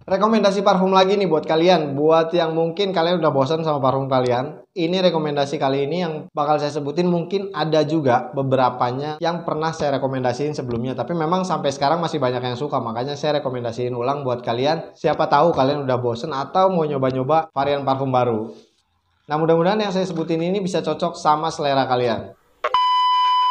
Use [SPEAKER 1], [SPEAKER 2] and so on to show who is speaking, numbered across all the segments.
[SPEAKER 1] Rekomendasi parfum lagi nih buat kalian. Buat yang mungkin kalian udah bosan sama parfum kalian, ini rekomendasi kali ini yang bakal saya sebutin mungkin ada juga beberapanya yang pernah saya rekomendasiin sebelumnya. Tapi memang sampai sekarang masih banyak yang suka, makanya saya rekomendasiin ulang buat kalian. Siapa tahu kalian udah bosan atau mau nyoba-nyoba varian parfum baru. Nah, mudah-mudahan yang saya sebutin ini bisa cocok sama selera kalian.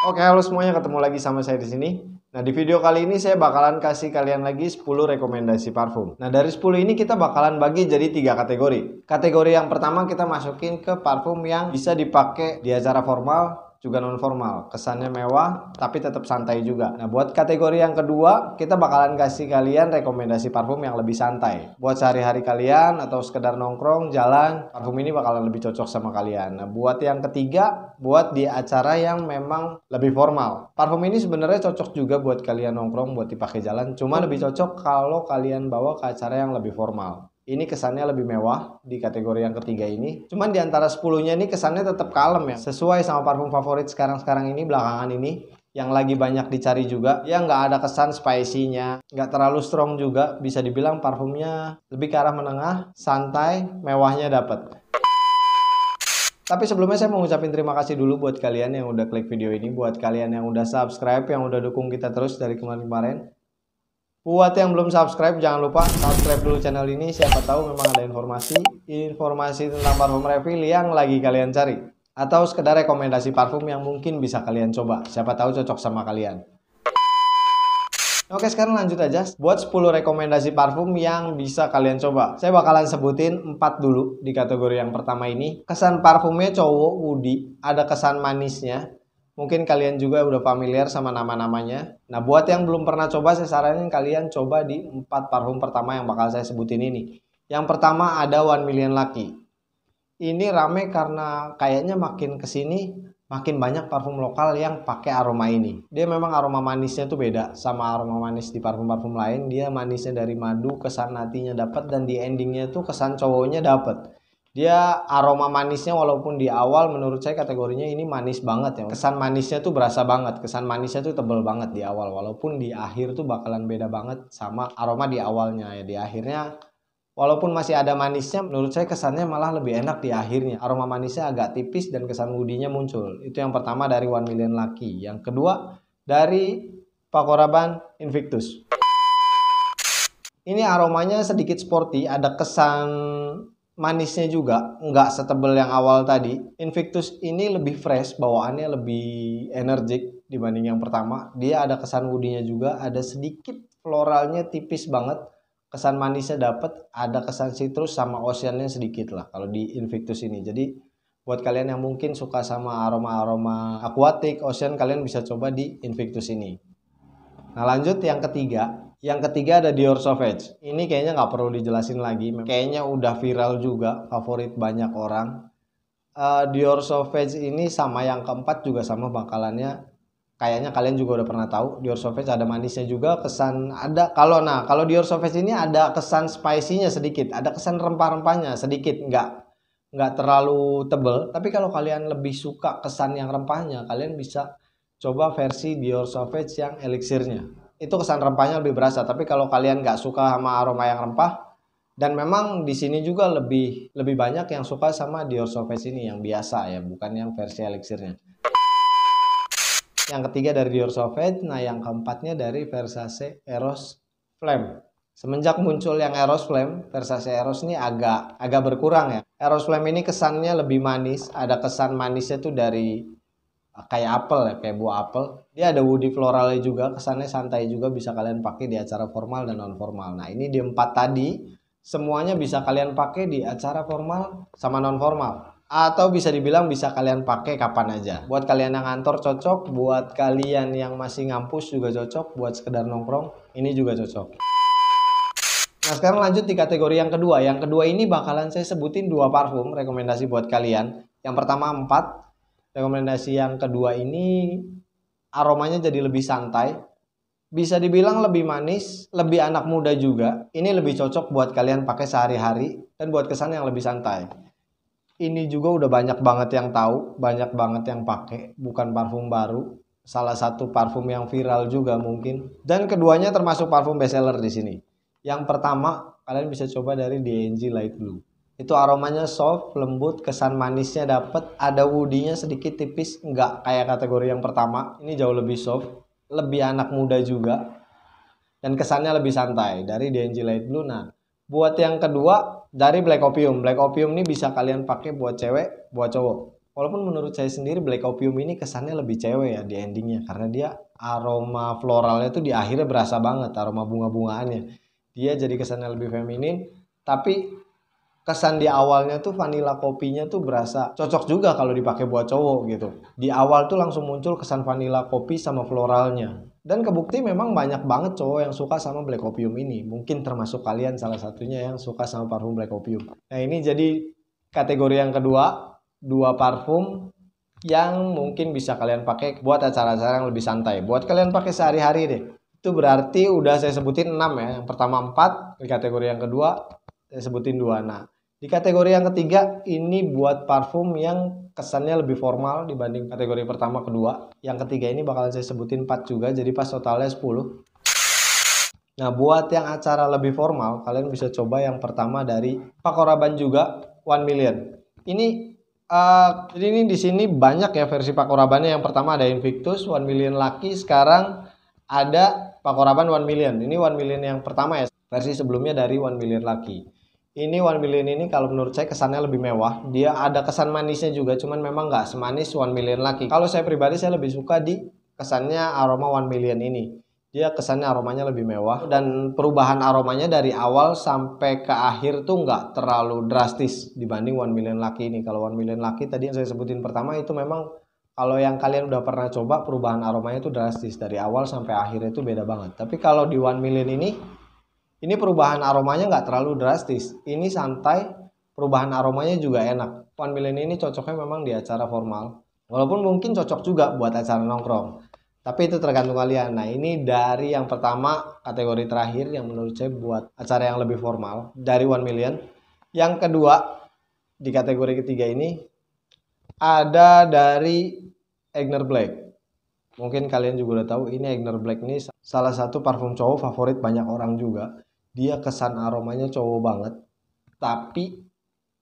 [SPEAKER 1] Oke, halo semuanya, ketemu lagi sama saya di sini. Nah, di video kali ini saya bakalan kasih kalian lagi 10 rekomendasi parfum. Nah, dari 10 ini kita bakalan bagi jadi 3 kategori. Kategori yang pertama kita masukin ke parfum yang bisa dipakai di acara formal juga non formal, kesannya mewah tapi tetap santai juga. Nah, buat kategori yang kedua kita bakalan kasih kalian rekomendasi parfum yang lebih santai buat sehari-hari kalian atau sekedar nongkrong jalan. Parfum ini bakalan lebih cocok sama kalian. Nah, buat yang ketiga, buat di acara yang memang lebih formal, parfum ini sebenarnya cocok juga buat kalian nongkrong, buat dipakai jalan, cuma lebih cocok kalau kalian bawa ke acara yang lebih formal. Ini kesannya lebih mewah di kategori yang ketiga ini. Cuman di antara 10-nya ini kesannya tetap kalem ya. Sesuai sama parfum favorit sekarang-sekarang ini, belakangan ini. Yang lagi banyak dicari juga. Ya nggak ada kesan spicy-nya. Nggak terlalu strong juga. Bisa dibilang parfumnya lebih ke arah menengah, santai, mewahnya dapat. Tapi sebelumnya saya mau ngucapin terima kasih dulu buat kalian yang udah klik video ini. Buat kalian yang udah subscribe, yang udah dukung kita terus dari kemarin-kemarin. Buat yang belum subscribe, jangan lupa subscribe dulu channel ini. Siapa tahu memang ada informasi tentang parfum refill yang lagi kalian cari, atau sekedar rekomendasi parfum yang mungkin bisa kalian coba. Siapa tahu cocok sama kalian. Oke, sekarang lanjut aja buat 10 rekomendasi parfum yang bisa kalian coba. Saya bakalan sebutin 4 dulu di kategori yang pertama ini. Kesan parfumnya cowok, woody, ada kesan manisnya. Mungkin kalian juga udah familiar sama nama-namanya. Nah, buat yang belum pernah coba, saya saranin kalian coba di 4 parfum pertama yang bakal saya sebutin ini. Yang pertama ada 1 Million Lucky. Ini rame karena kayaknya makin kesini makin banyak parfum lokal yang pakai aroma ini. Dia memang aroma manisnya tuh beda sama aroma manis di parfum-parfum lain. Dia manisnya dari madu, kesan hatinya dapat, dan di endingnya tuh kesan cowoknya dapat. Dia aroma manisnya walaupun di awal menurut saya kategorinya ini manis banget ya. Kesan manisnya tuh berasa banget, kesan manisnya tuh tebel banget di awal. Walaupun di akhir tuh bakalan beda banget sama aroma di awalnya ya. Di akhirnya walaupun masih ada manisnya, menurut saya kesannya malah lebih enak di akhirnya. Aroma manisnya agak tipis dan kesan woody-nya muncul. Itu yang pertama dari 1 Million Lucky. Yang kedua dari Paco Rabanne Invictus. Ini aromanya sedikit sporty, ada kesan manisnya juga, nggak setebel yang awal tadi. Invictus ini lebih fresh, bawaannya lebih energik dibanding yang pertama. Dia ada kesan woody-nya juga, ada sedikit floralnya tipis banget. Kesan manisnya dapat, ada kesan citrus sama oceannya sedikit lah kalau di Invictus ini. Jadi buat kalian yang mungkin suka sama aroma-aroma aquatic, ocean, kalian bisa coba di Invictus ini. Nah, lanjut yang ketiga. Yang ketiga ada Dior Sauvage. Ini kayaknya nggak perlu dijelasin lagi. Kayaknya udah viral juga, favorit banyak orang. Dior Sauvage ini sama yang keempat juga sama bakalannya. Kayaknya kalian juga udah pernah tahu. Dior Sauvage ada manisnya juga, kesan ada. Kalau Dior Sauvage ini ada kesan spicy-nya sedikit, ada kesan rempah-rempahnya sedikit, nggak terlalu tebel. Tapi kalau kalian lebih suka kesan yang rempahnya, kalian bisa coba versi Dior Sauvage yang elixirnya. Itu kesan rempahnya lebih berasa. Tapi kalau kalian nggak suka sama aroma yang rempah, dan memang di sini juga lebih banyak yang suka sama Dior Sauvage ini yang biasa ya, bukan yang versi elixirnya. Yang ketiga dari Dior Sauvage. Nah, yang keempatnya dari Versace Eros Flame. Semenjak muncul yang Eros Flame, Versace Eros ini agak berkurang ya. Eros Flame ini kesannya lebih manis, ada kesan manisnya tuh dari kayak apel ya, kayak buah apel. Dia ada woody floralnya juga, kesannya santai juga, bisa kalian pakai di acara formal dan non formal. Nah, ini di 4 tadi semuanya bisa kalian pakai di acara formal sama non formal, atau bisa dibilang bisa kalian pakai kapan aja. Buat kalian yang ngantor cocok, buat kalian yang masih ngampus juga cocok, buat sekedar nongkrong ini juga cocok. Nah, sekarang lanjut di kategori yang kedua. Yang kedua ini bakalan saya sebutin 2 parfum rekomendasi buat kalian. Yang pertama 4. Rekomendasi yang kedua ini aromanya jadi lebih santai. Bisa dibilang lebih manis, lebih anak muda juga. Ini lebih cocok buat kalian pakai sehari-hari dan buat kesan yang lebih santai. Ini juga udah banyak banget yang tahu, banyak banget yang pakai, bukan parfum baru. Salah satu parfum yang viral juga mungkin. Dan keduanya termasuk parfum bestseller di sini. Yang pertama kalian bisa coba dari D&G Light Blue. Itu aromanya soft, lembut, kesan manisnya dapet, ada woody-nya sedikit tipis, nggak kayak kategori yang pertama. Ini jauh lebih soft, lebih anak muda juga, dan kesannya lebih santai dari D&G Light Blue. Nah, buat yang kedua dari Black Opium. Black Opium ini bisa kalian pakai buat cewek, buat cowok. Walaupun menurut saya sendiri Black Opium ini kesannya lebih cewek ya di endingnya, karena dia aroma floralnya tuh di akhirnya berasa banget, aroma bunga-bungaannya. Dia jadi kesannya lebih feminin, tapi kesan di awalnya tuh vanilla kopinya tuh berasa cocok juga kalau dipakai buat cowok gitu. Di awal tuh langsung muncul kesan vanilla kopi sama floralnya. Dan kebukti memang banyak banget cowok yang suka sama Black Opium ini. Mungkin termasuk kalian salah satunya yang suka sama parfum Black Opium. Nah, ini jadi kategori yang kedua, dua parfum yang mungkin bisa kalian pakai buat acara-acara yang lebih santai. Buat kalian pakai sehari-hari deh. Itu berarti udah saya sebutin 6 ya. Yang pertama 4, di kategori yang kedua saya sebutin 2. Nah, di kategori yang ketiga ini buat parfum yang kesannya lebih formal dibanding kategori pertama kedua. Yang ketiga ini bakalan saya sebutin 4 juga, jadi pas totalnya 10. Nah, buat yang acara lebih formal, kalian bisa coba yang pertama dari Paco Rabanne juga, 1 Million. Jadi ini di sini banyak ya versi Paco Rabanne. Yang pertama ada Invictus, 1 Million Lucky, sekarang ada Paco Rabanne 1 Million. Ini 1 Million yang pertama ya, versi sebelumnya dari 1 Million Lucky. Ini 1 Million ini kalau menurut saya kesannya lebih mewah. Dia ada kesan manisnya juga, cuman memang nggak semanis 1 Million Lucky. Kalau saya pribadi saya lebih suka di kesannya aroma 1 Million ini. Dia kesannya aromanya lebih mewah, dan perubahan aromanya dari awal sampai ke akhir tuh nggak terlalu drastis dibanding 1 Million Lucky ini. Kalau 1 Million Lucky tadi yang saya sebutin pertama itu memang kalau yang kalian udah pernah coba, perubahan aromanya itu drastis dari awal sampai akhirnya itu beda banget. Tapi kalau di 1 Million ini perubahan aromanya nggak terlalu drastis. Ini santai, perubahan aromanya juga enak. 1 Million ini cocoknya memang di acara formal. Walaupun mungkin cocok juga buat acara nongkrong. Tapi itu tergantung kalian. Nah, ini dari yang pertama, kategori terakhir yang menurut saya buat acara yang lebih formal, dari 1 Million. Yang kedua, di kategori ketiga ini, ada dari Egner Black. Mungkin kalian juga udah tahu, ini Egner Black ini salah satu parfum cowok favorit banyak orang juga. Dia kesan aromanya cowok banget, tapi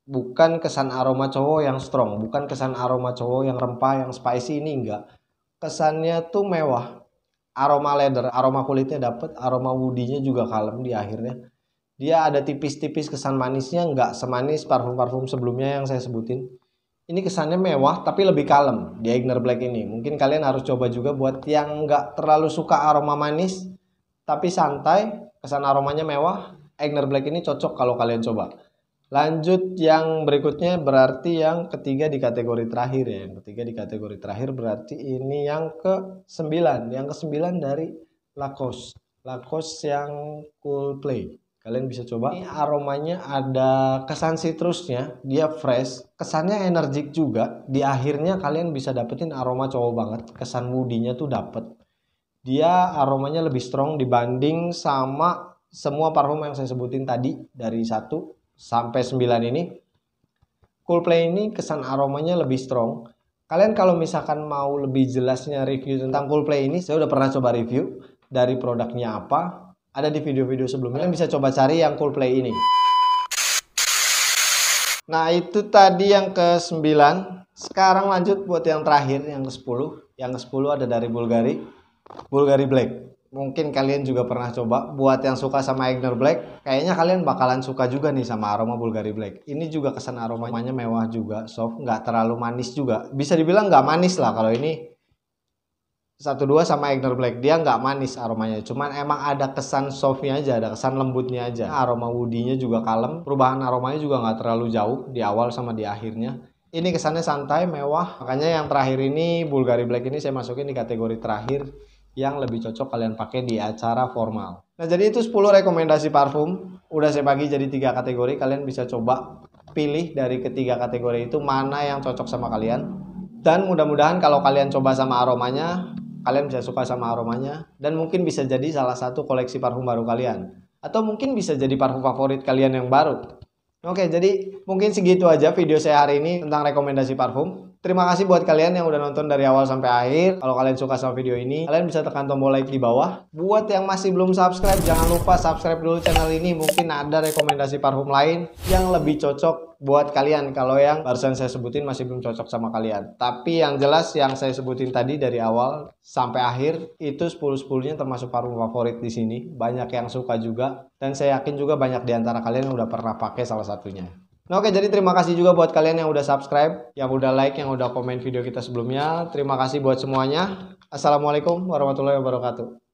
[SPEAKER 1] bukan kesan aroma cowok yang strong, bukan kesan aroma cowok yang rempah, yang spicy, ini enggak. Kesannya tuh mewah, aroma leather, aroma kulitnya dapet, aroma woody-nya juga kalem di akhirnya. Dia ada tipis-tipis kesan manisnya, enggak semanis parfum-parfum sebelumnya yang saya sebutin. Ini kesannya mewah tapi lebih kalem di Egner Black ini. Mungkin kalian harus coba juga buat yang enggak terlalu suka aroma manis tapi santai, kesan aromanya mewah. Egner Black ini cocok kalau kalian coba. Lanjut yang berikutnya berarti yang ketiga di kategori terakhir ya. Yang ketiga di kategori terakhir berarti ini yang ke-9. Yang ke-9 dari Lacoste. Lacoste yang Cool Play. Kalian bisa coba. Ini aromanya ada kesan citrusnya, dia fresh, kesannya energik juga. Di akhirnya kalian bisa dapetin aroma cowok banget, kesan woody-nya tuh dapet. Dia aromanya lebih strong dibanding sama semua parfum yang saya sebutin tadi dari 1 sampai 9 ini. Cool Play ini kesan aromanya lebih strong. Kalian kalau misalkan mau lebih jelasnya review tentang Cool Play ini, saya udah pernah coba review dari produknya apa. Ada di video-video sebelumnya, kalian bisa coba cari yang Cool Play ini. Nah, itu tadi yang ke-9. Sekarang lanjut buat yang terakhir, yang ke-10. Yang ke-10 ada dari Bulgari Black. Mungkin kalian juga pernah coba. Buat yang suka sama Egner Black, kayaknya kalian bakalan suka juga nih sama aroma Bulgari Black. Ini juga kesan aromanya mewah juga, soft, nggak terlalu manis juga. Bisa dibilang nggak manis lah kalau ini 1-2 sama Egner Black. Dia nggak manis aromanya, cuman emang ada kesan softnya aja, ada kesan lembutnya aja. Aroma woody-nya juga kalem, perubahan aromanya juga nggak terlalu jauh di awal sama di akhirnya. Ini kesannya santai, mewah. Makanya yang terakhir ini, Bulgari Black ini saya masukin di kategori terakhir yang lebih cocok kalian pakai di acara formal. Nah, jadi itu 10 rekomendasi parfum. Udah saya bagi jadi 3 kategori. Kalian bisa coba pilih dari ketiga kategori itu mana yang cocok sama kalian. Dan mudah-mudahan kalau kalian coba sama aromanya, kalian bisa suka sama aromanya. Dan mungkin bisa jadi salah satu koleksi parfum baru kalian. Atau mungkin bisa jadi parfum favorit kalian yang baru. Oke, jadi mungkin segitu aja video saya hari ini tentang rekomendasi parfum. Terima kasih buat kalian yang udah nonton dari awal sampai akhir. Kalau kalian suka sama video ini, kalian bisa tekan tombol like di bawah. Buat yang masih belum subscribe, jangan lupa subscribe dulu channel ini. Mungkin ada rekomendasi parfum lain yang lebih cocok buat kalian. Kalau yang barusan saya sebutin masih belum cocok sama kalian. Tapi yang jelas yang saya sebutin tadi dari awal sampai akhir itu 10-10-nya termasuk parfum favorit di sini. Banyak yang suka juga. Dan saya yakin juga banyak di antara kalian yang udah pernah pakai salah satunya. Nah, oke, jadi terima kasih juga buat kalian yang udah subscribe, yang udah like, yang udah komen video kita sebelumnya. Terima kasih buat semuanya. Assalamualaikum warahmatullahi wabarakatuh.